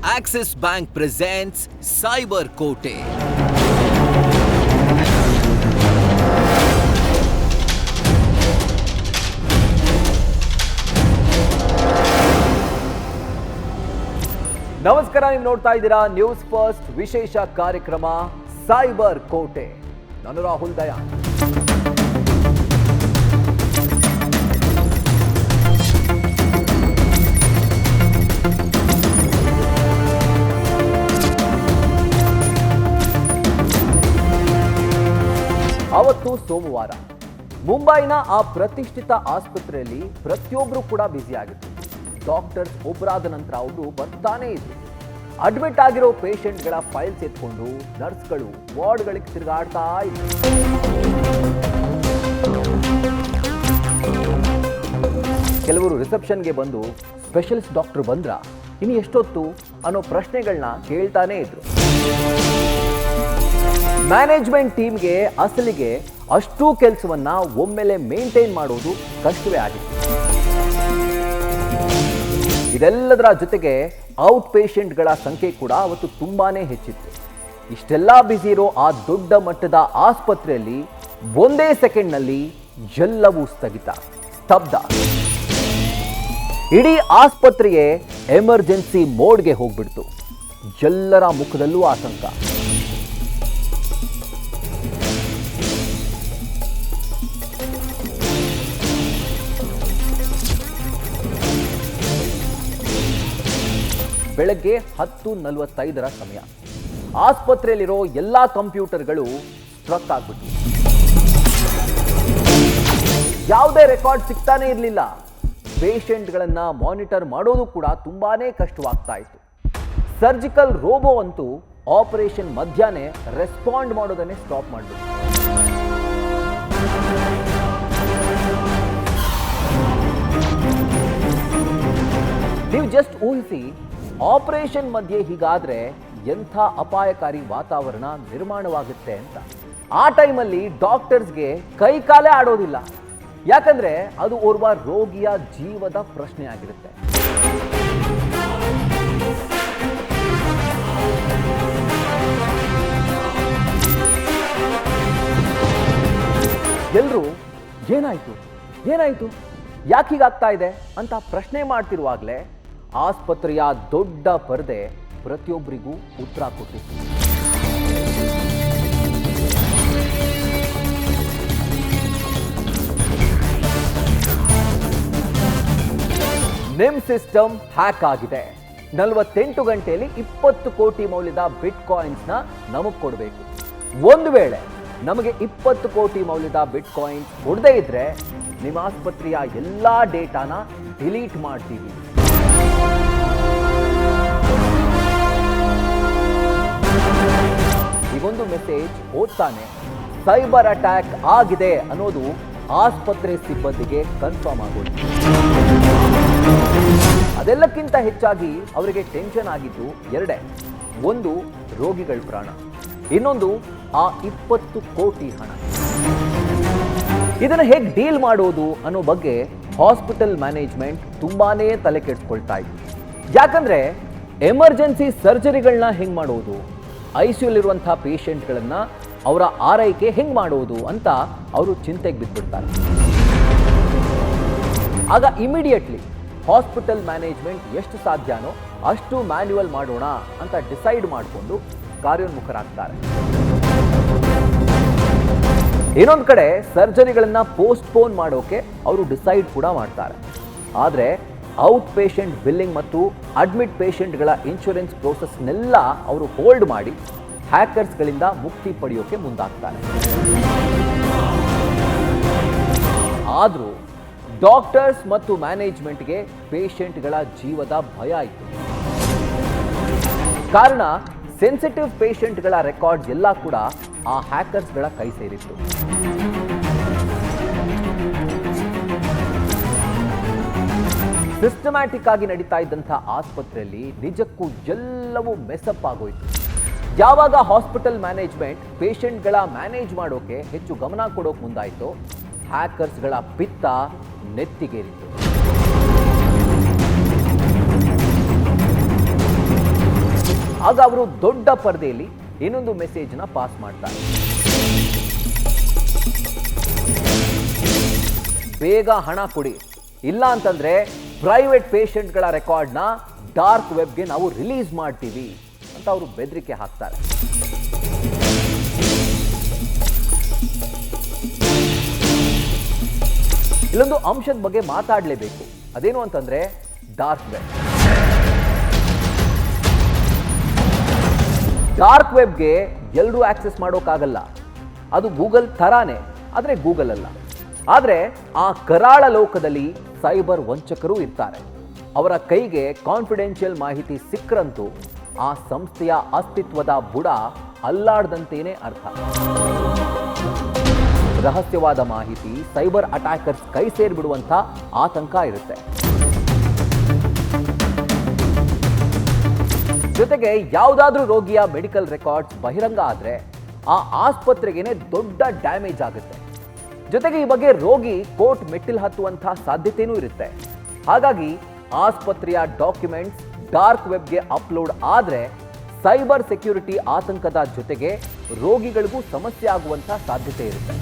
Axis Bank presents Cyber Kote. ನಮಸ್ಕಾರ, ನೀವು ನೋಡ್ತಾ ಇದ್ದೀರಾ ನ್ಯೂಸ್ ಫಸ್ಟ್ ವಿಶೇಷ ಕಾರ್ಯಕ್ರಮ ಸೈಬರ್ ಕೋಟೆ. ನಾನು ರಾಹುಲ್ ದಯಾನ್. ಅವತ್ತು ಸೋಮವಾರ ಮುಂಬೈನ ಆ ಪ್ರತಿಷ್ಠಿತ ಆಸ್ಪತ್ರೆಯಲ್ಲಿ ಪ್ರತಿಯೊಬ್ಬರು ಕೂಡ ಬ್ಯುಸಿ ಆಗಿತ್ತು. ಡಾಕ್ಟರ್ಸ್ ಒಬ್ಬರಾದ ನಂತರ ಅವರು ಬರ್ತಾನೇ ಇದ್ರು. ಅಡ್ಮಿಟ್ ಆಗಿರೋ ಪೇಷಂಟ್ಗಳ ಫೈಲ್ಸ್ ಎತ್ಕೊಂಡು ನರ್ಸ್ಗಳು ವಾರ್ಡ್ಗಳಿಗೆ ತಿರುಗಾಡ್ತಾ ಇದ್ರು. ಕೆಲವರು ರಿಸೆಪ್ಷನ್ಗೆ ಬಂದು ಸ್ಪೆಷಲಿಸ್ಟ್ ಡಾಕ್ಟರ್ ಬಂದ್ರ, ಇನ್ನು ಎಷ್ಟೊತ್ತು ಅನ್ನೋ ಪ್ರಶ್ನೆಗಳನ್ನ ಕೇಳ್ತಾನೆ ಇದ್ರು. ಮ್ಯಾನೇಜ್ಮೆಂಟ್ ಟೀಮ್ಗೆ ಅಸಲಿಗೆ ಅಷ್ಟೂ ಕೆಲಸವನ್ನ ಒಮ್ಮೆಲೆ ಮೇಂಟೈನ್ ಮಾಡೋದು ಕಷ್ಟವೇ ಆಗಿತ್ತು. ಇದೆಲ್ಲದರ ಜೊತೆಗೆ ಔಟ್ ಪೇಷಂಟ್ಗಳ ಸಂಖ್ಯೆ ಕೂಡ ಅವತ್ತು ತುಂಬಾನೇ ಹೆಚ್ಚಿತ್ತು. ಇಷ್ಟೆಲ್ಲ ಬ್ಯುಸಿ ಇರೋ ಆ ದೊಡ್ಡ ಮಟ್ಟದ ಆಸ್ಪತ್ರೆಯಲ್ಲಿ ಒಂದೇ ಸೆಕೆಂಡ್ನಲ್ಲಿ ಎಲ್ಲವೂ ಸ್ಥಗಿತ, ಸ್ತಬ್ಧ. ಇಡೀ ಆಸ್ಪತ್ರೆಯೇ ಎಮರ್ಜೆನ್ಸಿ ಮೋಡ್ಗೆ ಹೋಗ್ಬಿಡ್ತು. ಎಲ್ಲರ ಮುಖದಲ್ಲೂ ಆತಂಕ. ಬೆಳಗ್ಗೆ 10:45 ಸಮಯ. ಆಸ್ಪತ್ರೆಯಲ್ಲಿರೋ ಎಲ್ಲಾ ಕಂಪ್ಯೂಟರ್ಗಳು ಸ್ಟ್ರಕ್ ಆಗ್ಬಿಟ್ಟು ಯಾವುದೇ ರೆಕಾರ್ಡ್ ಸಿಗ್ತಾನೆ ಇರಲಿಲ್ಲ. ಪೇಷಂಟ್ಗಳನ್ನ ಮಾನಿಟರ್ ಮಾಡೋದು ಕೂಡ ತುಂಬಾನೇ ಕಷ್ಟವಾಗ್ತಾ ಇತ್ತು. ಸರ್ಜಿಕಲ್ ರೋಬೋ ಅಂತೂ ಆಪರೇಷನ್ ಮಧ್ಯಾಹ್ನ ರೆಸ್ಪಾಂಡ್ ಮಾಡೋದನ್ನೇ ಸ್ಟಾಪ್ ಮಾಡ್ಬಿಟ್ಟು. ನೀವು ಜಸ್ಟ್ ಊಹಿಸಿ, ಆಪರೇಷನ್ ಮಧ್ಯೆ ಹೀಗಾದ್ರೆ ಎಂಥ ಅಪಾಯಕಾರಿ ವಾತಾವರಣ ನಿರ್ಮಾಣವಾಗುತ್ತೆ ಅಂತ. ಆ ಟೈಮಲ್ಲಿ ಡಾಕ್ಟರ್ಸ್ಗೆ ಕೈ ಕಾಲೇ ಆಡೋದಿಲ್ಲ. ಯಾಕಂದ್ರೆ ಅದು ಓರ್ವ ರೋಗಿಯ ಜೀವದ ಪ್ರಶ್ನೆ ಆಗಿರುತ್ತೆ. ಎಲ್ರೂ ಏನಾಯ್ತು ಏನಾಯ್ತು ಯಾಕೆ ಹೀಗಾಗ್ತಾ ಇದೆ ಅಂತ ಪ್ರಶ್ನೆ ಮಾಡ್ತಿರುವಾಗಲೇ ಆಸ್ಪತ್ರೆಯ ದೊಡ್ಡ ಪರದೆ ಪ್ರತಿಯೊಬ್ಬರಿಗೂ ಉತ್ತರ ಕೊಟ್ಟಿತ್ತು. ನಿಮ್ ಸಿಸ್ಟಮ್ ಹ್ಯಾಕ್ ಆಗಿದೆ. 48 ಗಂಟೆಯಲ್ಲಿ 20 ಕೋಟಿ ಮೌಲ್ಯದ ಬಿಟ್ ಕಾಯಿನ್ಸ್ನ ನಮಗ್ ಕೊಡಬೇಕು. ಒಂದು ವೇಳೆ ನಮಗೆ 20 ಕೋಟಿ ಮೌಲ್ಯದ ಬಿಟ್ ಕಾಯಿನ್ಸ್ ಕೊಡದೇ ಇದ್ರೆ ನಿಮ್ಮ ಆಸ್ಪತ್ರೆಯ ಎಲ್ಲಾ ಡೇಟಾನ ಡಿಲೀಟ್ ಮಾಡ್ತೀವಿ. ಈಗೊಂದು ಮೆಸೇಜ್ ಓದ್ತಾನೆ ಸೈಬರ್ ಅಟ್ಯಾಕ್ ಆಗಿದೆ ಅನ್ನೋದು ಆಸ್ಪತ್ರೆ ಸಿಬ್ಬಂದಿಗೆ ಕನ್ಫರ್ಮ್ ಆಗೋದು. ಅದೆಲ್ಲಕ್ಕಿಂತ ಹೆಚ್ಚಾಗಿ ಅವರಿಗೆ ಟೆನ್ಷನ್ ಆಗಿದ್ದು ಎರಡೇ. ಒಂದು, ರೋಗಿಗಳ ಪ್ರಾಣ. ಇನ್ನೊಂದು, ಆ 20 ಕೋಟಿ ಹಣ. ಇದನ್ನು ಹೇಗೆ ಡೀಲ್ ಮಾಡೋದು ಅನ್ನೋ ಬಗ್ಗೆ ಹಾಸ್ಪಿಟಲ್ ಮ್ಯಾನೇಜ್ಮೆಂಟ್ ತುಂಬಾನೇ ತಲೆ ಕೆಡಿಸ್ಕೊಳ್ತಾ ಇತ್ತು. ಯಾಕಂದ್ರೆ ಎಮರ್ಜೆನ್ಸಿ ಸರ್ಜರಿಗಳನ್ನ ಹೆಂಗ್ ಮಾಡೋದು, ಐಸಿಯುಲಿರುವಂತಹ ಪೇಷಂಟ್ಗಳನ್ನ ಅವರ ಆರೈಕೆ ಹೆಂಗ್ ಮಾಡೋದು ಅಂತ ಅವರು ಚಿಂತೆಗೆ ಬಿದ್ದುಬಿಡ್ತಾರೆ. ಆಗ ಇಮಿಡಿಯೇಟ್ಲಿ ಹಾಸ್ಪಿಟಲ್ ಮ್ಯಾನೇಜ್ಮೆಂಟ್ ಎಷ್ಟು ಸಾಧ್ಯನೋ ಅಷ್ಟು ಮ್ಯಾನ್ಯುವಲ್ ಮಾಡೋಣ ಅಂತ ಡಿಸೈಡ್ ಮಾಡಿಕೊಂಡು ಕಾರ್ಯೋನ್ಮುಖರಾಗ್ತಾರೆ. ಇನ್ನೊಂದು ಕಡೆ ಸರ್ಜರಿಗಳನ್ನ ಪೋಸ್ಟ್ಪೋನ್ ಮಾಡೋಕೆ ಅವರು ಡಿಸೈಡ್ ಕೂಡ ಮಾಡ್ತಾರೆ. ಆದರೆ ಔಟ್ ಪೇಷಂಟ್ ಬಿಲ್ಲಿಂಗ್ ಮತ್ತು ಅಡ್ಮಿಟ್ ಪೇಷಂಟ್ಗಳ ಇನ್ಶೂರೆನ್ಸ್ ಪ್ರೋಸೆಸ್ನೆಲ್ಲ ಅವರು ಹೋಲ್ಡ್ ಮಾಡಿ ಹ್ಯಾಕರ್ಸ್ಗಳಿಂದ ಮುಕ್ತಿ ಪಡೆಯೋಕೆ ಮುಂದಾಗ್ತಾರೆ. ಆದರೂ ಡಾಕ್ಟರ್ಸ್ ಮತ್ತು ಮ್ಯಾನೇಜ್ಮೆಂಟ್ಗೆ ಪೇಷಂಟ್ಗಳ ಜೀವದ ಭಯ ಇತ್ತು. ಕಾರಣ ಸೆನ್ಸಿಟಿವ್ ಪೇಷಂಟ್ಗಳ ರೆಕಾರ್ಡ್ಸ್ ಎಲ್ಲ ಕೂಡ ಆ ಹ್ಯಾಕರ್ಸ್ಗಳ ಕೈ ಸೇರಿತ್ತು. ಸಿಸ್ಟಮ್ಯಾಟಿಕ್ ಆಗಿ ನಡೀತಾ ಇದ್ದಂತಹ ಆಸ್ಪತ್ರೆಯಲ್ಲಿ ನಿಜಕ್ಕೂ ಎಲ್ಲವೂ ಮೆಸಪ್ ಆಗೋಯ್ತು. ಯಾವಾಗ ಹಾಸ್ಪಿಟಲ್ ಮ್ಯಾನೇಜ್ಮೆಂಟ್ ಪೇಷಂಟ್ಗಳ ಮ್ಯಾನೇಜ್ ಮಾಡೋಕೆ ಹೆಚ್ಚು ಗಮನ ಕೊಡೋಕೆ ಮುಂದಾಯಿತು, ಹ್ಯಾಕರ್ಸ್ಗಳ ಪಿತ್ತ ನೆತ್ತಿಗೇರಿತು. ಆಗ ಅವರು ದೊಡ್ಡ ಪರದೆಯಲ್ಲಿ ಇನ್ನೊಂದು ಮೆಸೇಜ್ನ ಪಾಸ್ ಮಾಡ್ತಾರೆ. ಬೇಗ ಹಣ ಕೊಡಿ, ಇಲ್ಲ ಅಂತಂದ್ರೆ ಪ್ರೈವೇಟ್ ಪೇಷಂಟ್ಗಳ ರೆಕಾರ್ಡ್ನ ಡಾರ್ಕ್ ವೆಬ್ಗೆ ನಾವು ರಿಲೀಸ್ ಮಾಡ್ತೀವಿ ಅಂತ ಅವರು ಬೆದರಿಕೆ ಹಾಕ್ತಾರೆ. ಇಲ್ಲೊಂದು ಅಂಶದ ಬಗ್ಗೆ ಮಾತಾಡಲೇಬೇಕು. ಅದೇನು ಅಂತಂದ್ರೆ ಡಾರ್ಕ್ ವೆಬ್. ಡಾರ್ಕ್ ವೆಬ್ಗೆ ಎಲ್ಲರೂ ಆಕ್ಸೆಸ್ ಮಾಡೋಕ್ಕಾಗಲ್ಲ. ಅದು ಗೂಗಲ್ ಥರಾನೇ, ಆದರೆ ಗೂಗಲ್ ಅಲ್ಲ. ಆದರೆ ಆ ಕರಾಳ ಲೋಕದಲ್ಲಿ ಸೈಬರ್ ವಂಚಕರು ಇರ್ತಾರೆ. ಅವರ ಕೈಗೆ ಕಾನ್ಫಿಡೆನ್ಷಿಯಲ್ ಮಾಹಿತಿ ಸಿಕ್ಕರಂತೂ ಆ ಸಂಸ್ಥೆಯ ಅಸ್ತಿತ್ವದ ಬುಡ ಅಲ್ಲಾಡ್ದಂತೇನೆ ಅರ್ಥ. ರಹಸ್ಯವಾದ ಮಾಹಿತಿ ಸೈಬರ್ ಅಟ್ಯಾಕರ್ಸ್ ಕೈ ಸೇರಿಬಿಡುವಂಥ ಆತಂಕ ಇರುತ್ತೆ. ಜೊತೆಗೆ ಯಾವುದಾದ್ರೂ ರೋಗಿಯ ಮೆಡಿಕಲ್ ರೆಕಾರ್ಡ್ಸ್ ಬಹಿರಂಗ ಆದರೆ ಆ ಆಸ್ಪತ್ರೆಗೇನೆ ದೊಡ್ಡ ಡ್ಯಾಮೇಜ್ ಆಗುತ್ತೆ. ಜೊತೆಗೆ ಈ ಬಗ್ಗೆ ರೋಗಿ ಕೋರ್ಟ್ ಮೆಟ್ಟಿಲು ಹತ್ತುವಂಥ ಸಾಧ್ಯತೆಯೂ ಇರುತ್ತೆ. ಹಾಗಾಗಿ ಆಸ್ಪತ್ರೆಯ ಡಾಕ್ಯುಮೆಂಟ್ಸ್ ಡಾರ್ಕ್ ವೆಬ್ಗೆ ಅಪ್ಲೋಡ್ ಆದರೆ ಸೈಬರ್ ಸೆಕ್ಯೂರಿಟಿ ಆತಂಕದ ಜೊತೆಗೆ ರೋಗಿಗಳಿಗೂ ಸಮಸ್ಯೆ ಆಗುವಂಥ ಸಾಧ್ಯತೆ ಇರುತ್ತೆ.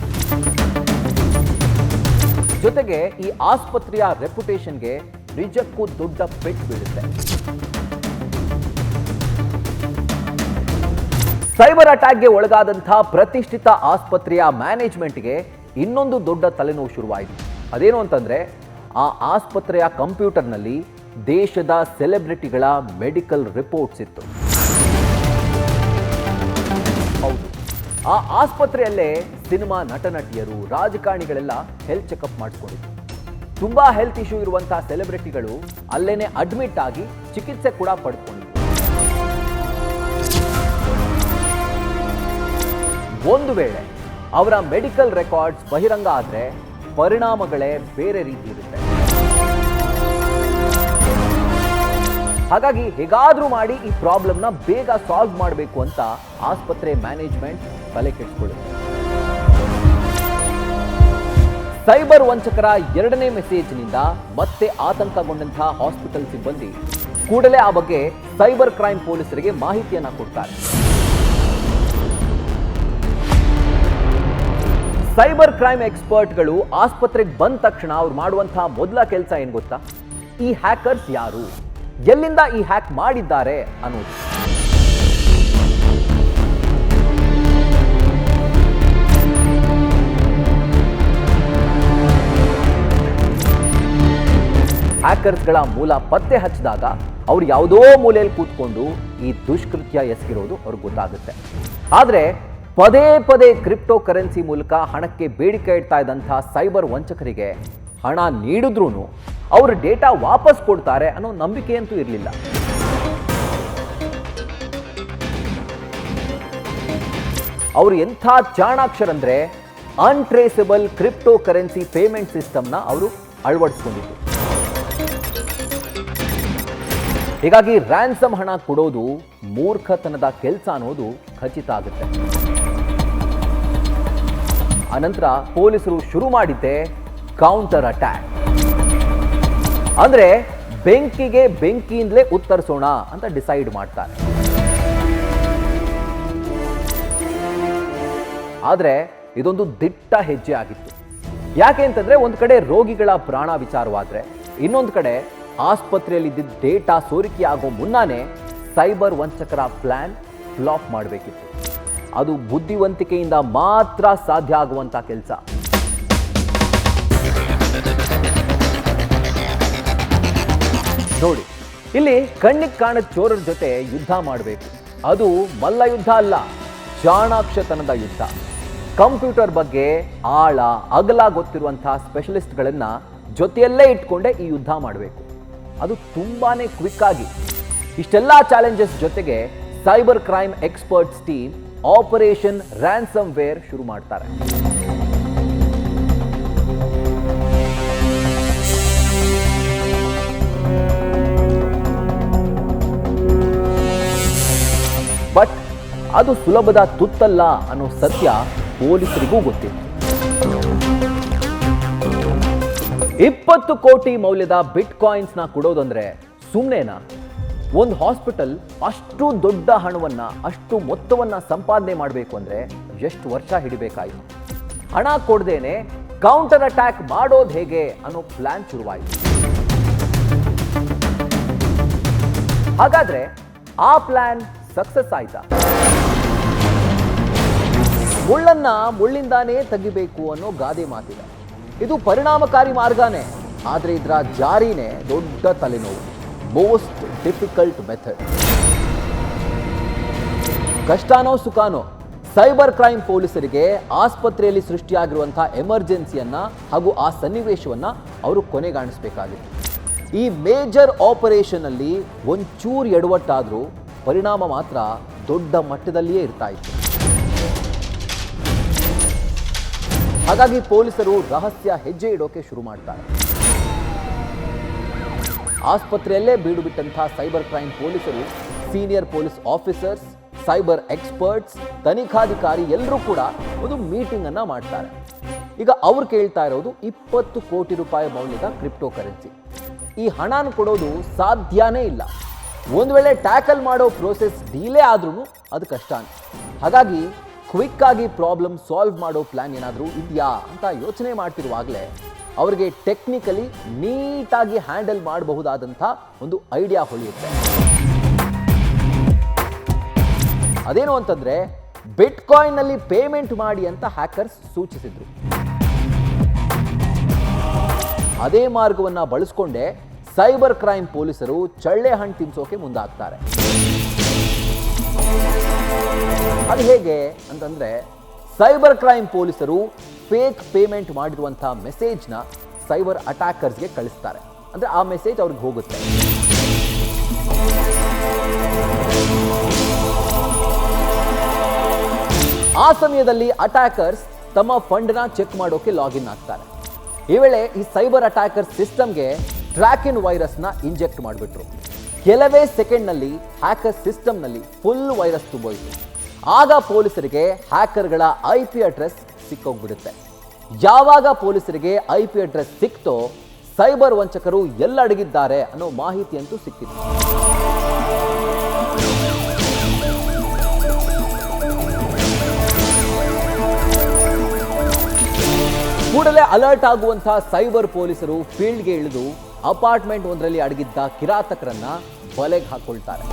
ಜೊತೆಗೆ ಈ ಆಸ್ಪತ್ರೆಯ ರೆಪ್ಯುಟೇಷನ್ಗೆ ನಿಜಕ್ಕೂ ದೊಡ್ಡ ಪೆಟ್ಟು ಬೀಳುತ್ತೆ. ಸೈಬರ್ ಅಟ್ಯಾಕ್ಗೆ ಒಳಗಾದಂಥ ಪ್ರತಿಷ್ಠಿತ ಆಸ್ಪತ್ರೆಯ ಮ್ಯಾನೇಜ್ಮೆಂಟ್ಗೆ ಇನ್ನೊಂದು ದೊಡ್ಡ ತಲೆನೋವು ಶುರುವಾಯಿತು. ಅದೇನು ಅಂತಂದ್ರೆ ಆ ಆಸ್ಪತ್ರೆಯ ಕಂಪ್ಯೂಟರ್ನಲ್ಲಿ ದೇಶದ ಸೆಲೆಬ್ರಿಟಿಗಳ ಮೆಡಿಕಲ್ ರಿಪೋರ್ಟ್ಸ್ ಇತ್ತು. ಹೌದು, ಆ ಆಸ್ಪತ್ರೆಯಲ್ಲೇ ಸಿನಿಮಾ ನಟನಟಿಯರು, ರಾಜಕಾರಣಿಗಳೆಲ್ಲ ಹೆಲ್ತ್ ಚೆಕಪ್ ಮಾಡಿಸ್ಕೊಂಡಿದ್ರು. ತುಂಬಾ ಹೆಲ್ತ್ ಇಶ್ಯೂ ಇರುವಂತಹ ಸೆಲೆಬ್ರಿಟಿಗಳು ಅಲ್ಲೇನೆ ಅಡ್ಮಿಟ್ ಆಗಿ ಚಿಕಿತ್ಸೆ ಕೂಡ ಪಡ್ಕೊಂಡಿದ್ರು. ಒಂದು ವೇಳೆ ಅವರ ಮೆಡಿಕಲ್ ರೆಕಾರ್ಡ್ಸ್ ಬಹಿರಂಗ ಆದರೆ ಪರಿಣಾಮಗಳೇ ಬೇರೆ ರೀತಿ ಇರುತ್ತೆ. ಹಾಗಾಗಿ ಹೇಗಾದ್ರೂ ಮಾಡಿ ಈ ಪ್ರಾಬ್ಲಮ್ನ ಬೇಗ ಸಾಲ್ವ್ ಮಾಡಬೇಕು ಅಂತ ಆಸ್ಪತ್ರೆ ಮ್ಯಾನೇಜ್ಮೆಂಟ್ ತಲೆ ಕೆಡಿಸಿಕೊಳ್ಳುತ್ತೆ. ಸೈಬರ್ ವಂಚಕರ ಎರಡನೇ ಮೆಸೇಜ್ನಿಂದ ಮತ್ತೆ ಆತಂಕಗೊಂಡಂತಹ ಹಾಸ್ಪಿಟಲ್ ಸಿಬ್ಬಂದಿ ಕೂಡಲೇ ಆ ಬಗ್ಗೆ ಸೈಬರ್ ಕ್ರೈಮ್ ಪೊಲೀಸರಿಗೆ ಮಾಹಿತಿಯನ್ನ ಕೊಡ್ತಾರೆ. ಸೈಬರ್ ಕ್ರೈಮ್ ಎಕ್ಸ್ಪರ್ಟ್ಗಳು ಆಸ್ಪತ್ರೆಗೆ ಬಂದ ತಕ್ಷಣ ಅವ್ರು ಮಾಡುವಂತಹ ಮೊದಲ ಕೆಲಸ ಏನ್ ಗೊತ್ತಾ? ಈ ಹ್ಯಾಕರ್ಸ್ ಯಾರು, ಎಲ್ಲಿಂದ ಈ ಹ್ಯಾಕ್ ಮಾಡಿದ್ದಾರೆ ಅನ್ನೋದು. ಹ್ಯಾಕರ್ಸ್ಗಳ ಮೂಲ ಪತ್ತೆ ಹಚ್ಚಿದಾಗ ಅವ್ರು ಯಾವುದೋ ಮೂಲೆಯಲ್ಲಿ ಕೂತ್ಕೊಂಡು ಈ ದುಷ್ಕೃತ್ಯ ಎಸಗಿರೋದು ಅವ್ರಿಗೆ ಗೊತ್ತಾಗುತ್ತೆ. ಆದರೆ ಪದೇ ಪದೇ ಕ್ರಿಪ್ಟೋ ಕರೆನ್ಸಿ ಮೂಲಕ ಹಣಕ್ಕೆ ಬೇಡಿಕೆ ಇಡ್ತಾ ಇದ್ದಂತಹ ಸೈಬರ್ ವಂಚಕರಿಗೆ ಹಣ ನೀಡಿದ್ರೂ ಅವರು ಡೇಟಾ ವಾಪಸ್ ಕೊಡ್ತಾರೆ ಅನ್ನೋ ನಂಬಿಕೆ ಅಂತೂ ಇರಲಿಲ್ಲ. ಅವರು ಎಂಥ ಚಾಣಾಕ್ಷರಂದ್ರೆ ಅನ್ಟ್ರೇಸಬಲ್ ಕ್ರಿಪ್ಟೋ ಕರೆನ್ಸಿ ಪೇಮೆಂಟ್ ಸಿಸ್ಟಮ್ನ ಅವರು ಅಳವಡಿಸ್ಕೊಂಡಿದ್ರು. ಹೀಗಾಗಿ ರ್ಯಾನ್ಸಮ್ ಹಣ ಕೊಡೋದು ಮೂರ್ಖತನದ ಕೆಲಸ ಅನ್ನೋದು ಖಚಿತ ಆಗುತ್ತೆ. ಅನಂತರ ಪೊಲೀಸರು ಶುರು ಮಾಡಿದ್ದೆ ಕೌಂಟರ್ ಅಟ್ಯಾಕ್. ಅಂದ್ರೆ ಬೆಂಕಿಗೆ ಬೆಂಕಿಯಿಂದಲೇ ಉತ್ತರಿಸೋಣ ಅಂತ ಡಿಸೈಡ್ ಮಾಡ್ತಾರೆ. ಆದ್ರೆ ಇದೊಂದು ದಿಟ್ಟ ಹೆಜ್ಜೆ ಆಗಿತ್ತು. ಯಾಕೆ ಅಂತಂದ್ರೆ ಒಂದು ಕಡೆ ರೋಗಿಗಳ ಪ್ರಾಣ ವಿಚಾರವಾದ್ರೆ, ಇನ್ನೊಂದು ಕಡೆ ಆಸ್ಪತ್ರೆಯಲ್ಲಿದ್ದ ಡೇಟಾ ಸೋರಿಕೆಯಾಗೋ ಮುನ್ನಾನೇ ಸೈಬರ್ ವಂಚಕರ ಪ್ಲಾನ್ ಫ್ಲಾಪ್ ಮಾಡಬೇಕಿತ್ತು. ಅದು ಬುದ್ಧಿವಂತಿಕೆಯಿಂದ ಮಾತ್ರ ಸಾಧ್ಯ ಆಗುವಂತ ಕೆಲಸ. ನೋಡಿ, ಇಲ್ಲಿ ಕಣ್ಣಿಗೆ ಕಾಣದ ಚೋರರ ಜೊತೆ ಯುದ್ಧ ಮಾಡಬೇಕು. ಅದು ಮಲ್ಲ ಯುದ್ಧ ಅಲ್ಲ, ಚಾಣಾಕ್ಷತನದ ಯುದ್ಧ. ಕಂಪ್ಯೂಟರ್ ಬಗ್ಗೆ ಆಳ ಅಗಲ ಗೊತ್ತಿರುವಂತಹ ಸ್ಪೆಷಲಿಸ್ಟ್ಗಳನ್ನ ಜೊತೆಯಲ್ಲೇ ಇಟ್ಕೊಂಡೆ ಈ ಯುದ್ಧ ಮಾಡಬೇಕು. ಅದು ತುಂಬಾನೇ ಕ್ವಿಕ್ ಆಗಿ. ಇಷ್ಟೆಲ್ಲ ಚಾಲೆಂಜಸ್ ಜೊತೆಗೆ cyber crime experts team operation ransomware ಶುರು ಮಾಡ್ತಾರೆ. ಬಟ್ ಅದು ಸುಲಭದ ತುತ್ತಲ್ಲ ಅನ್ನೋ ಸತ್ಯ ಪೊಲೀಸರಿಗೂ ಗೊತ್ತಿತ್ತು. 20 ಕೋಟಿ ಮೌಲ್ಯದ ಬಿಟ್ ಕಾಯಿನ್ಸ್ ನ ಕೊಡೋದಂದ್ರೆ ಸುಮ್ಮನೆನಾ? ಒಂದು ಹಾಸ್ಪಿಟಲ್ ಅಷ್ಟು ದೊಡ್ಡ ಹಣವನ್ನ, ಅಷ್ಟು ಮೊತ್ತವನ್ನ ಸಂಪಾದನೆ ಮಾಡಬೇಕು ಅಂದ್ರೆ ಎಷ್ಟು ವರ್ಷ ಹಿಡಿಬೇಕಾಯಿತು. ಹಣ ಕೊಡದೇನೆ ಕೌಂಟರ್ ಅಟ್ಯಾಕ್ ಮಾಡೋದು ಹೇಗೆ ಅನ್ನೋ ಪ್ಲಾನ್ ಶುರುವಾಯಿತು. ಹಾಗಾದ್ರೆ ಆ ಪ್ಲಾನ್ ಸಕ್ಸಸ್ ಆಯ್ತಾ? ಮುಳ್ಳನ್ನ ಮುಳ್ಳಿಂದಾನೇ ತೆಗಿಬೇಕು ಅನ್ನೋ ಗಾದೆ ಮಾತಿದೆ. ಇದು ಪರಿಣಾಮಕಾರಿ ಮಾರ್ಗನೇ, ಆದ್ರೆ ಇದರ ಜಾರಿನೇ ದೊಡ್ಡ ತಲೆನೋವು. Most difficult method. ಕಷ್ಟನೋ ಸುಖಾನೋ, ಸೈಬರ್ ಕ್ರೈಮ್ ಪೊಲೀಸರಿಗೆ ಆಸ್ಪತ್ರೆಯಲ್ಲಿ ಸೃಷ್ಟಿಯಾಗಿರುವಂತಹ ಎಮರ್ಜೆನ್ಸಿಯನ್ನ ಹಾಗೂ ಆ ಸನ್ನಿವೇಶವನ್ನ ಅವರು ಕೊನೆಗಾಣಿಸಬೇಕಾಗಿತ್ತು. ಈ ಮೇಜರ್ ಆಪರೇಷನ್ ಅಲ್ಲಿ ಒಂಚೂರು ಎಡವಟ್ಟಾದ್ರೂ ಪರಿಣಾಮ ಮಾತ್ರ ದೊಡ್ಡ ಮಟ್ಟದಲ್ಲಿಯೇ ಇರ್ತಾ ಇತ್ತು. ಹಾಗಾಗಿ ಪೊಲೀಸರು ರಹಸ್ಯ ಹೆಜ್ಜೆ ಇಡೋಕೆ ಶುರು ಮಾಡ್ತಾರೆ. ಆಸ್ಪತ್ರೆಯಲ್ಲೇ ಬೀಡು ಬಿಟ್ಟಂತಹ ಸೈಬರ್ ಕ್ರೈಮ್ ಪೊಲೀಸರು, senior police officers, cyber experts, ತನಿಖಾಧಿಕಾರಿ ಎಲ್ಲರೂ ಕೂಡ ಒಂದು ಮೀಟಿಂಗ್ ಅನ್ನ ಮಾಡ್ತಾರೆ. ಈಗ ಅವ್ರು ಕೇಳ್ತಾ ಇರೋದು 20 ಕೋಟಿ ರೂಪಾಯಿ ಮೌಲ್ಯದ ಕ್ರಿಪ್ಟೋ ಕರೆನ್ಸಿ. ಈ ಹಣನ ಕೊಡೋದು ಸಾಧ್ಯನೇ ಇಲ್ಲ. ಒಂದು ವೇಳೆ ಟ್ಯಾಕಲ್ ಮಾಡೋ ಪ್ರೋಸೆಸ್ ಡಿಲೇ ಆದ್ರೂ ಅದು ಕಷ್ಟನೇ. ಹಾಗಾಗಿ ಕ್ವಿಕ್ ಆಗಿ ಪ್ರಾಬ್ಲಮ್ ಸಾಲ್ವ್ ಮಾಡೋ ಪ್ಲಾನ್ ಏನಾದರೂ ಇದೆಯಾ ಅಂತ ಯೋಚನೆ ಮಾಡ್ತಿರುವಾಗಲೇ ಅವರಿಗೆ ಟೆಕ್ನಿಕಲಿ ನೀಟಾಗಿ ಹ್ಯಾಂಡಲ್ ಮಾಡಬಹುದಾದಂಥ ಒಂದು ಐಡಿಯಾ ಹೊಳೆಯುತ್ತೆ. ಅದೇನು ಅಂತಂದ್ರೆ, ಬಿಟ್ಕಾಯಿನ್ ನಲ್ಲಿ ಪೇಮೆಂಟ್ ಮಾಡಿ ಅಂತ ಹ್ಯಾಕರ್ಸ್ ಸೂಚಿಸಿದ್ರು. ಅದೇ ಮಾರ್ಗವನ್ನ ಬಳಸಿಕೊಂಡೇ ಸೈಬರ್ ಕ್ರೈಮ್ ಪೊಲೀಸರು ಚಳ್ಳೆ ಹಣ್ಣು ತಿನ್ಸೋಕೆ ಮುಂದಾಗ್ತಾರೆ. ಅದು ಹೇಗೆ ಅಂತಂದ್ರೆ, ಸೈಬರ್ ಕ್ರೈಮ್ ಪೊಲೀಸರು ಫೇಕ್ ಪೇಮೆಂಟ್ ಮಾಡಿರುವಂತಹ ಮೆಸೇಜ್ನ ಸೈಬರ್ ಅಟ್ಯಾಕರ್ಸ್ಗೆ ಕಳಿಸ್ತಾರೆ. ಅಂದ್ರೆ ಆ ಮೆಸೇಜ್ ಅವ್ರಿಗೆ ಹೋಗುತ್ತೆ. ಆ ಸಮಯದಲ್ಲಿ ಅಟ್ಯಾಕರ್ಸ್ ತಮ್ಮ ಫಂಡ್ನ ಚೆಕ್ ಮಾಡೋಕೆ ಲಾಗಿನ್ ಆಗ್ತಾರೆ. ಈ ವೇಳೆ ಈ ಸೈಬರ್ ಅಟ್ಯಾಕರ್ ಸಿಸ್ಟಮ್ಗೆ ಟ್ರ್ಯಾಕಿನ್ ವೈರಸ್ನ ಇಂಜೆಕ್ಟ್ ಮಾಡಿಬಿಟ್ರು. ಕೆಲವೇ ಸೆಕೆಂಡ್ನಲ್ಲಿ ಹ್ಯಾಕರ್ ಸಿಸ್ಟಮ್ನಲ್ಲಿ ಫುಲ್ ವೈರಸ್ ತುಂಬೋಯಿತು. ಆಗ ಪೊಲೀಸರಿಗೆ ಹ್ಯಾಕರ್ಗಳ IP ಅಡ್ರೆಸ್ ಸಿಕ್ಕೋಗ್ಬಿಡುತ್ತೆ. ಯಾವಾಗ ಪೊಲೀಸರಿಗೆ IP ಅಡ್ರೆಸ್ ಸಿಕ್ತೋ ಸೈಬರ್ ವಂಚಕರು ಎಲ್ಲ ಅಡಗಿದ್ದಾರೆ ಅನ್ನೋ ಮಾಹಿತಿ ಅಂತೂ ಸಿಕ್ಕಿತ್ತು. ಕೂಡಲೇ ಅಲರ್ಟ್ ಆಗುವಂತಹ ಸೈಬರ್ ಪೊಲೀಸರು ಫೀಲ್ಡ್ಗೆ ಇಳಿದು ಅಪಾರ್ಟ್ಮೆಂಟ್ ಒಂದರಲ್ಲಿ ಅಡಗಿದ್ದ ಕಿರಾತಕರನ್ನ ಬಲೆಗೆ ಹಾಕೊಳ್ತಾರೆ.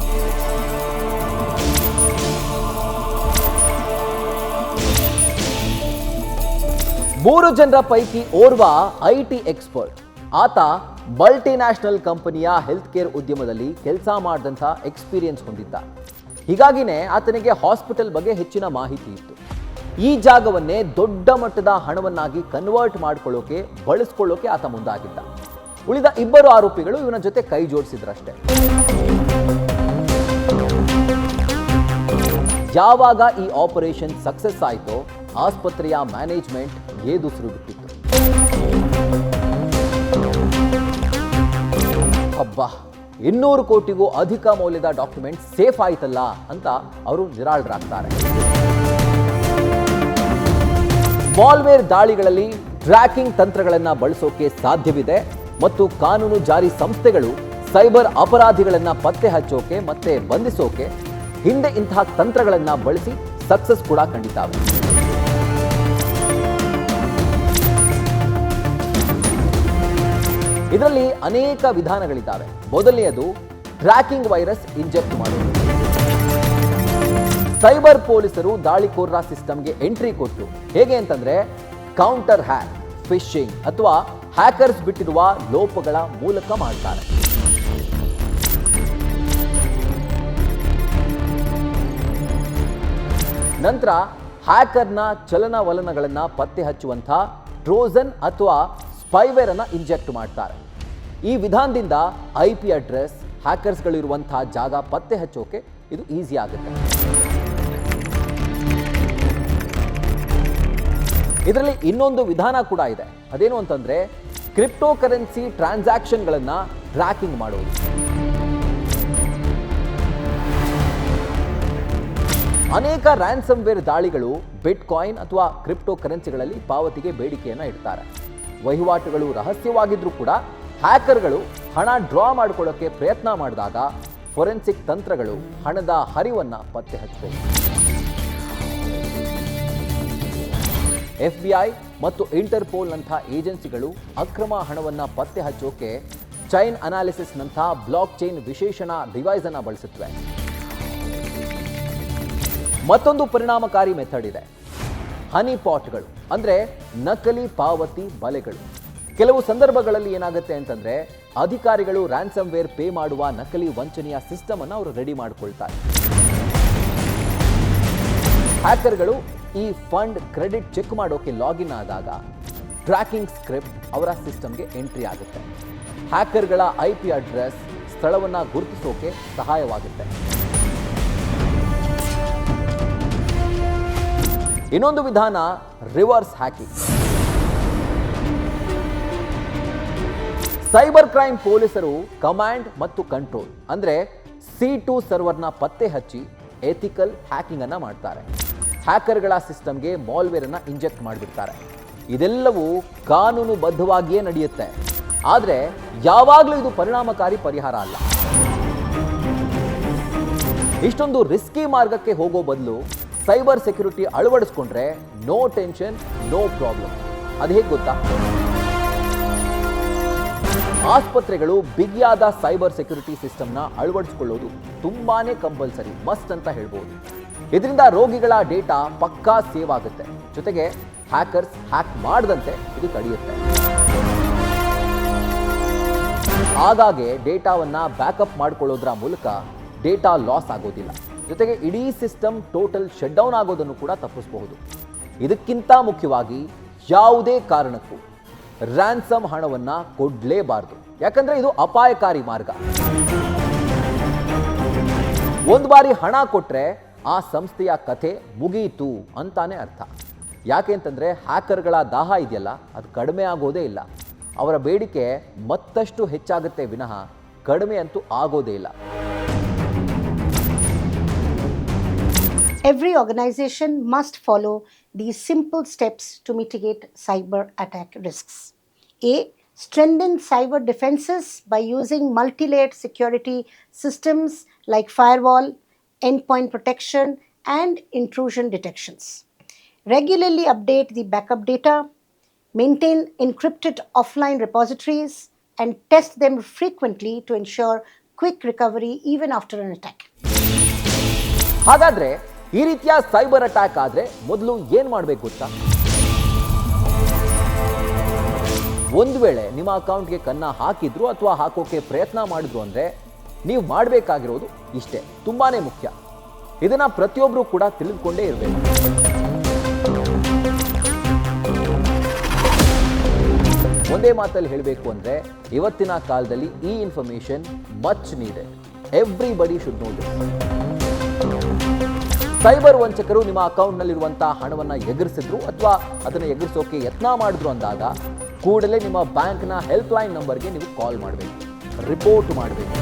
ಮೂರು ಜನರ ಪೈಕಿ ಓರ್ವ IT ಎಕ್ಸ್ಪರ್ಟ್. ಆತ ಮಲ್ಟಿನ್ಯಾಷನಲ್ ಕಂಪನಿಯ ಹೆಲ್ತ್ ಕೇರ್ ಉದ್ಯಮದಲ್ಲಿ ಕೆಲಸ ಮಾಡಿದಂಥ ಎಕ್ಸ್ಪೀರಿಯನ್ಸ್ ಹೊಂದಿದ್ದ. ಹೀಗಾಗಿನೇ ಆತನಿಗೆ ಹಾಸ್ಪಿಟಲ್ ಬಗ್ಗೆ ಹೆಚ್ಚಿನ ಮಾಹಿತಿ ಇತ್ತು. ಈ ಜಾಗವನ್ನೇ ದೊಡ್ಡ ಮಟ್ಟದ ಹಣವನ್ನಾಗಿ ಕನ್ವರ್ಟ್ ಮಾಡಿಕೊಳ್ಳೋಕೆ, ಬಳಸ್ಕೊಳ್ಳೋಕೆ ಆತ ಮುಂದಾಗಿದ್ದ. ಉಳಿದ ಇಬ್ಬರು ಆರೋಪಿಗಳು ಇವನ ಜೊತೆ ಕೈ ಜೋಡಿಸಿದ್ರಷ್ಟೇ. ಯಾವಾಗ ಈ ಆಪರೇಷನ್ ಸಕ್ಸಸ್ ಆಯಿತೋ ಆಸ್ಪತ್ರೆಯ ಮ್ಯಾನೇಜ್ಮೆಂಟ್ ಏದುಸಿರು ಬಿಟ್ಟಿತ್ತು. ಅಬ್ಬಾ, 200 ಕೋಟಿಗೂ ಅಧಿಕ ಮೌಲ್ಯದ ಡಾಕ್ಯುಮೆಂಟ್ ಸೇಫ್ ಆಯ್ತಲ್ಲ ಅಂತ ಅವರು ನಿರಾಳರಾಗ್ತಾರೆ. ಮಾಲ್ವೇರ್ ದಾಳಿಗಳಲ್ಲಿ ಟ್ರ್ಯಾಕಿಂಗ್ ತಂತ್ರಗಳನ್ನು ಬಳಸೋಕೆ ಸಾಧ್ಯವಿದೆ ಮತ್ತು ಕಾನೂನು ಜಾರಿ ಸಂಸ್ಥೆಗಳು ಸೈಬರ್ ಅಪರಾಧಿಗಳನ್ನ ಪತ್ತೆ ಹಚ್ಚೋಕೆ ಮತ್ತೆ ಬಂಧಿಸೋಕೆ ಹಿಂದೆ ಇಂತಹ ತಂತ್ರಗಳನ್ನ ಬಳಸಿ ಸಕ್ಸಸ್ ಕೂಡ ಕಂಡಿದ್ದಾವೆ. ಇದರಲ್ಲಿ ಅನೇಕ ವಿಧಾನಗಳಿದ್ದಾವೆ. ಮೊದಲನೆಯದು ಟ್ರ್ಯಾಕಿಂಗ್ ವೈರಸ್ ಇಂಜೆಕ್ಟ್ ಮಾಡೋದು. ಸೈಬರ್ ಪೊಲೀಸರು ದಾಳಿಕೋರರ ಸಿಸ್ಟಮ್ಗೆ ಎಂಟ್ರಿ ಕೊಟ್ಟು ಹೇಗೆ ಅಂತಂದ್ರೆ ಕೌಂಟರ್ ಹ್ಯಾಕ್, ಫಿಶಿಂಗ್ ಅಥವಾ ಹ್ಯಾಕರ್ಸ್ ಬಿಟ್ಟಿರುವ ಲೋಪಗಳ ಮೂಲಕ ಮಾಡ್ತಾರೆ. ನಂತರ ಹ್ಯಾಕರ್ನ ಚಲನವಲನಗಳನ್ನ ಪತ್ತೆ ಹಚ್ಚುವಂತಹ ಟ್ರೋಜನ್ ಅಥವಾ ಸ್ಪೈವೇರ್ ಅನ್ನ ಇಂಜೆಕ್ಟ್ ಮಾಡ್ತಾರೆ. ಈ ವಿಧಾನದಿಂದ IP ಅಡ್ರೆಸ್, ಹ್ಯಾಕರ್ಸ್ಗಳಿರುವಂತಹ ಜಾಗ ಪತ್ತೆ ಹಚ್ಚೋಕೆ ಇದು ಈಸಿ ಆಗುತ್ತೆ. ಇದರಲ್ಲಿ ಇನ್ನೊಂದು ವಿಧಾನ ಕೂಡ ಇದೆ. ಅದೇನು ಅಂತಂದ್ರೆ ಕ್ರಿಪ್ಟೋ ಕರೆನ್ಸಿ ಟ್ರಾನ್ಸಾಕ್ಷನ್ಗಳನ್ನ ಟ್ರ್ಯಾಕಿಂಗ್ ಮಾಡೋದು. ಅನೇಕ ರ್ಯಾನ್ಸಮ್ವೇರ್ ದಾಳಿಗಳು ಬಿಟ್ಕಾಯಿನ್ ಅಥವಾ ಕ್ರಿಪ್ಟೋ ಕರೆನ್ಸಿಗಳಲ್ಲಿ ಪಾವತಿಗೆ ಬೇಡಿಕೆಯನ್ನು ಇಡ್ತಾರೆ. ವಹಿವಾಟುಗಳು ರಹಸ್ಯವಾಗಿದ್ರೂ ಕೂಡ ಹ್ಯಾಕರ್ಗಳು ಹಣ ಡ್ರಾ ಮಾಡಿಕೊಳ್ಳೋಕೆ ಪ್ರಯತ್ನ ಮಾಡಿದಾಗ ಫೊರೆನ್ಸಿಕ್ ತಂತ್ರಗಳು ಹಣದ ಹರಿವನ್ನು ಪತ್ತೆ ಹಚ್ಚಬೇಕು. FBI ಮತ್ತು ಇಂಟರ್ಪೋಲ್ನಂಥ ಏಜೆನ್ಸಿಗಳು ಅಕ್ರಮ ಹಣವನ್ನು ಪತ್ತೆ ಹಚ್ಚೋಕೆ ಚೈನ್ ಅನಾಲಿಸಿಸ್ನಂಥ ಬ್ಲಾಕ್ ಚೈನ್ ವಿಶೇಷಣ ಡಿವೈಸ್ ಅನ್ನು ಬಳಸುತ್ತವೆ. ಮತ್ತೊಂದು ಪರಿಣಾಮಕಾರಿ ಮೆಥಡ್ ಇದೆ, ಹನಿ ಪಾಟ್ಗಳು, ಅಂದರೆ ನಕಲಿ ಪಾವತಿ ಬಲೆಗಳು. ಕೆಲವು ಸಂದರ್ಭಗಳಲ್ಲಿ ಏನಾಗುತ್ತೆ ಅಂತಂದ್ರೆ ಅಧಿಕಾರಿಗಳು ರ್ಯಾನ್ಸಮ್ ವೇರ್ ಪೇ ಮಾಡುವ ನಕಲಿ ವಂಚನೆಯ ಸಿಸ್ಟಮ್ ಅನ್ನು ಅವರು ರೆಡಿ ಮಾಡಿಕೊಳ್ತಾರೆ. ಹ್ಯಾಕರ್ಗಳು ಈ ಫಂಡ್ ಕ್ರೆಡಿಟ್ ಚೆಕ್ ಮಾಡೋಕೆ ಲಾಗಿನ್ ಆದಾಗ ಟ್ರ್ಯಾಕಿಂಗ್ ಸ್ಕ್ರಿಪ್ಟ್ ಅವರ ಸಿಸ್ಟಮ್ಗೆ ಎಂಟ್ರಿ ಆಗುತ್ತೆ. ಹ್ಯಾಕರ್ಗಳ IP ಅಡ್ರೆಸ್ ಸ್ಥಳವನ್ನು ಗುರುತಿಸೋಕೆ ಸಹಾಯವಾಗುತ್ತೆ. ಇನ್ನೊಂದು ವಿಧಾನ ರಿವರ್ಸ್ ಹ್ಯಾಕಿಂಗ್. ಸೈಬರ್ ಕ್ರೈಮ್ ಪೊಲೀಸರು ಕಮಾಂಡ್ ಮತ್ತು ಕಂಟ್ರೋಲ್ ಅಂದರೆ C2 ಸರ್ವರ್ನ ಪತ್ತೆ ಹಚ್ಚಿ ಎಥಿಕಲ್ ಹ್ಯಾಕಿಂಗ್ ಅನ್ನ ಮಾಡ್ತಾರೆ. ಹ್ಯಾಕರ್ಗಳ ಸಿಸ್ಟಮ್ಗೆ ಮಾಲ್ವೇರ್ ಅನ್ನ ಇಂಜೆಕ್ಟ್ ಮಾಡಿಬಿಡ್ತಾರೆ. ಇದೆಲ್ಲವೂ ಕಾನೂನುಬದ್ಧವಾಗಿಯೇ ನಡೆಯುತ್ತೆ, ಆದರೆ ಯಾವಾಗಲೂ ಇದು ಪರಿಣಾಮಕಾರಿ ಪರಿಹಾರ ಅಲ್ಲ. ಇಷ್ಟೊಂದು ರಿಸ್ಕಿ ಮಾರ್ಗಕ್ಕೆ ಹೋಗೋ ಬದಲು ಸೈಬರ್ ಸೆಕ್ಯೂರಿಟಿ ಅಳವಡಿಸ್ಕೊಂಡ್ರೆ ನೋ ಟೆನ್ಷನ್, ನೋ ಪ್ರಾಬ್ಲಮ್. ಅದು ಹೇಗೆ ಗೊತ್ತಾ? ಆಸ್ಪತ್ರೆಗಳು ಬಿಗಿಯಾದ ಸೈಬರ್ ಸೆಕ್ಯೂರಿಟಿ ಸಿಸ್ಟಮ್ನ ಅಳವಡಿಸಿಕೊಳ್ಳೋದು ತುಂಬಾನೇ ಕಂಪಲ್ಸರಿ, ಮಸ್ಟ್ ಅಂತ ಹೇಳ್ಬೋದು. ಇದರಿಂದ ರೋಗಿಗಳ ಡೇಟಾ ಪಕ್ಕಾ ಸೇವ್ ಆಗುತ್ತೆ, ಜೊತೆಗೆ ಹ್ಯಾಕರ್ಸ್ ಹ್ಯಾಕ್ ಮಾಡದಂತೆ ಇದು ತಡೆಯುತ್ತೆ. ಆಗಾಗ್ಗೆ ಡೇಟಾವನ್ನ ಬ್ಯಾಕಪ್ ಮಾಡಿಕೊಳ್ಳೋದ್ರ ಮೂಲಕ ಡೇಟಾ ಲಾಸ್ ಆಗೋದಿಲ್ಲ, ಜೊತೆಗೆ ಇಡೀ ಸಿಸ್ಟಮ್ ಟೋಟಲ್ ಶಟ್ ಡೌನ್ ಆಗೋದನ್ನು ಕೂಡ ತಪ್ಪಿಸಬಹುದು. ಇದಕ್ಕಿಂತ ಮುಖ್ಯವಾಗಿ ಯಾವುದೇ ಕಾರಣಕ್ಕೂ ರ್ಯಾನ್ಸಮ್ ಹಣವನ್ನ ಕೊಡಲೇಬಾರದು, ಯಾಕಂದ್ರೆ ಇದು ಅಪಾಯಕಾರಿ ಮಾರ್ಗ. ಒಂದು ಬಾರಿ ಹಣ ಕೊಟ್ರೆ ಆ ಸಂಸ್ಥೆಯ ಕಥೆ ಮುಗಿಯಿತು ಅಂತಾನೆ ಅರ್ಥ. ಯಾಕೆ ಅಂತಂದ್ರೆ ಹ್ಯಾಕರ್ಗಳ ದಾಹ ಇದೆಯಲ್ಲ, ಅದು ಕಡಿಮೆ ಆಗೋದೇ ಇಲ್ಲ. ಅವರ ಬೇಡಿಕೆ ಮತ್ತಷ್ಟು ಹೆಚ್ಚಾಗುತ್ತೆ ವಿನಃ ಕಡಿಮೆ ಅಂತೂ ಆಗೋದೇ ಇಲ್ಲ. Every organization must follow these simple steps to mitigate cyber attack risks. A. Strengthen cyber defenses by using multi-layered security systems like firewall, endpoint protection, and intrusion detections. Regularly update the backup data, maintain encrypted offline repositories, and test them frequently to ensure quick recovery even after an attack. ಹಾಗಾದ್ರೆ ಈ ರೀತಿಯ cyber attack ಆದ್ರೆ ಮೊದಲು ಏನ್ ಮಾಡ್ಬೇಕು ಗೊತ್ತಾ? ಒಂದು ವೇಳೆ ನಿಮ್ಮ ಅಕೌಂಟ್ಗೆ ಕನ್ನ ಹಾಕಿದ್ರು ಅಥವಾ ಹಾಕೋಕೆ ಪ್ರಯತ್ನ ಮಾಡಿದ್ರು ಅಂದ್ರೆ ನೀವು ಮಾಡಬೇಕಾಗಿರೋದು ಇಷ್ಟೇ, ತುಂಬಾನೇ ಮುಖ್ಯ. ಇದನ್ನ ಪ್ರತಿಯೊಬ್ಬರು ಕೂಡ ತಿಳಿದುಕೊಂಡೇ ಇರಬೇಕು. ಒಂದೇ ಮಾತಲ್ಲಿ ಹೇಳಬೇಕು ಅಂದ್ರೆ ಇವತ್ತಿನ ಕಾಲದಲ್ಲಿ ಈ information much needed. Everybody should know this. Cyber ವಂಚಕರು ನಿಮ್ಮ ಅಕೌಂಟ್ನಲ್ಲಿರುವಂತಹ ಹಣವನ್ನು ಎಗರಿಸಿದ್ರು ಅಥವಾ ಅದನ್ನು ಎಗರಿಸೋಕೆ ಯತ್ನ ಮಾಡಿದ್ರು ಅಂದಾಗ ಕೂಡಲೇ ನಿಮ್ಮ ಬ್ಯಾಂಕ್ನ ಹೆಲ್ಪ್ಲೈನ್ ನಂಬರ್ಗೆ ನೀವು ಕಾಲ್ ಮಾಡಬೇಕು, ರಿಪೋರ್ಟ್ ಮಾಡಬೇಕು.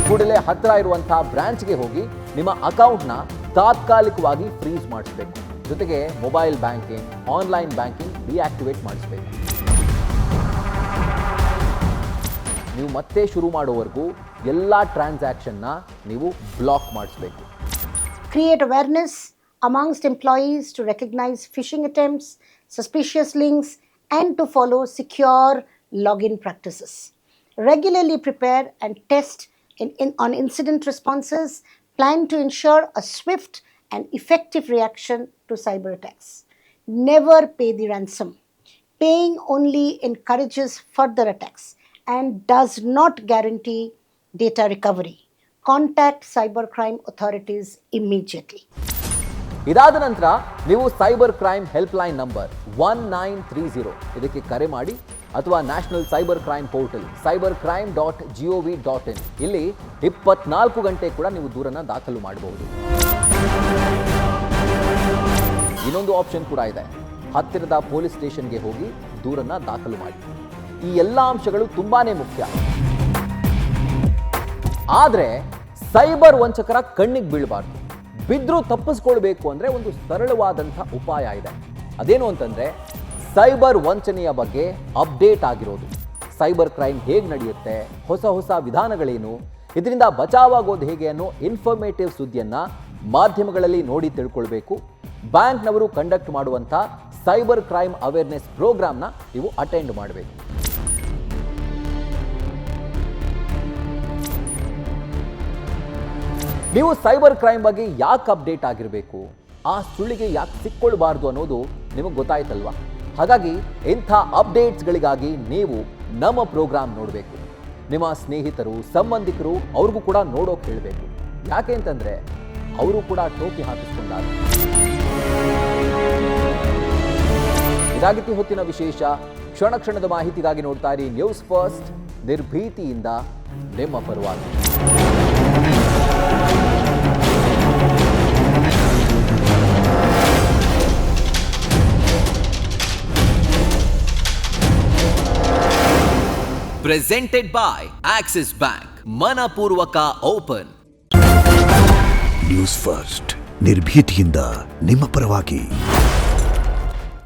ಕೂಡಲೇ ಹತ್ತಿರ ಇರುವಂತಹ ಬ್ರಾಂಚ್ಗೆ ಹೋಗಿ ನಿಮ್ಮ ಅಕೌಂಟ್ನ ತಾತ್ಕಾಲಿಕವಾಗಿ ಫ್ರೀಸ್ ಮಾಡಿಸಬೇಕು, ಜೊತೆಗೆ mobile banking, online banking deactivate ಮಾಡಿಸಬೇಕು. ನೀವು ಮತ್ತೆ ಶುರು ಮಾಡೋವರೆಗೂ ಎಲ್ಲ ಟ್ರಾನ್ಸಾಕ್ಷನ್ನ ನೀವು ಬ್ಲಾಕ್ ಮಾಡಿಸಬೇಕು. Create awareness amongst employees to recognize phishing attempts, suspicious links, and to follow secure login practices. Regularly prepare and test on incident responses. Plan to ensure a swift and effective reaction to cyber attacks. Never pay the ransom. Paying only encourages further attacks and does not guarantee data recovery. Contact cybercrime authorities immediately. ಇದಾದ ನಂತರ ನೀವು cyber crime helpline number 1930 ಇದಕ್ಕೆ ಕರೆ ಮಾಡಿ, ಅಥವಾ national cyber crime portal cybercrime.gov.in ಇಲ್ಲಿ 24 ಗಂಟೆ ಕೂಡ ನೀವು ದೂರನ್ನ ದಾಖಲು ಮಾಡಬಹುದು. ಇನ್ನೊಂದು ಆಪ್ಷನ್ ಕೂಡ ಇದೆ, ಹತ್ತಿರದ ಪೊಲೀಸ್ ಸ್ಟೇಷನ್ಗೆ ಹೋಗಿ ದೂರನ್ನ ದಾಖಲು ಮಾಡಿ. ಈ ಎಲ್ಲ ಅಂಶಗಳು ತುಂಬಾನೇ ಮುಖ್ಯ. ಆದರೆ ಸೈಬರ್ ವಂಚಕರ ಕಣ್ಣಿಗೆ ಬೀಳಬಾರ್ದು. ಬಿದ್ದರೂ ತಪ್ಪಿಸ್ಕೊಳ್ಬೇಕು ಅಂದರೆ ಒಂದು ಸರಳವಾದಂಥ ಉಪಾಯ ಇದೆ. ಅದೇನು ಅಂತಂದರೆ ಸೈಬರ್ ವಂಚನೆಯ ಬಗ್ಗೆ ಅಪ್ಡೇಟ್ ಆಗಿರೋದು, ಸೈಬರ್ ಕ್ರೈಮ್ ಹೇಗೆ ನಡೆಯುತ್ತೆ, ಹೊಸ ಹೊಸ ವಿಧಾನಗಳೇನು, ಇದರಿಂದ ಬಚಾವಾಗೋದು ಹೇಗೆ ಅನ್ನೋ ಇನ್ಫಾರ್ಮೇಟಿವ್ ಸುದ್ದಿಯನ್ನ ಮಾಧ್ಯಮಗಳಲ್ಲಿ ನೋಡಿ ತಿಳ್ಕೊಳ್ಬೇಕು. ಬ್ಯಾಂಕ್ನವರು ಕಂಡಕ್ಟ್ ಮಾಡುವಂಥ ಸೈಬರ್ ಕ್ರೈಮ್ ಅವೇರ್ನೆಸ್ ಪ್ರೋಗ್ರಾಮ್ನ ನೀವು ಅಟೆಂಡ್ ಮಾಡಬೇಕು. ನೀವು ಸೈಬರ್ ಕ್ರೈಮ್ ಬಗ್ಗೆ ಯಾಕೆ ಅಪ್ಡೇಟ್ ಆಗಿರಬೇಕು, ಆ ಸುಳಿಗೆ ಯಾಕೆ ಸಿಕ್ಕೊಳ್ಬಾರ್ದು ಅನ್ನೋದು ನಿಮಗೆ ಗೊತ್ತಾಯ್ತಲ್ವಾ? ಹಾಗಾಗಿ ಇಂಥ ಅಪ್ಡೇಟ್ಸ್ಗಳಿಗಾಗಿ ನೀವು ನಮ್ಮ ಪ್ರೋಗ್ರಾಮ್ ನೋಡಬೇಕು. ನಿಮ್ಮ ಸ್ನೇಹಿತರು, ಸಂಬಂಧಿಕರು ಅವ್ರಿಗೂ ಕೂಡ ನೋಡೋಕೆ ಹೇಳಬೇಕು. ಯಾಕೆ ಅಂತಂದ್ರೆ ಅವರು ಕೂಡ ಟೋಪಿ ಹಾಕಿಸ್ಕೊಂಡಾಗ. ಇದಾಗಿತ್ತು ಹೊತ್ತಿನ ವಿಶೇಷ. ಕ್ಷಣ ಕ್ಷಣದ ಮಾಹಿತಿಗಾಗಿ ನೋಡ್ತಾ ಇರಿ ನ್ಯೂಸ್ ಫಸ್ಟ್, ನಿರ್ಭೀತಿಯಿಂದ ನಿಮ್ಮ ಪರವಾಗಿ. Presented by Axis Bank. ಮನಪೂರ್ವಕ ಓಪನ್. ನ್ಯೂಸ್ ಫಸ್ಟ್, ನಿರ್ಭೀತಿಯಿಂದ ನಿಮ್ಮ ಪರವಾಗಿ.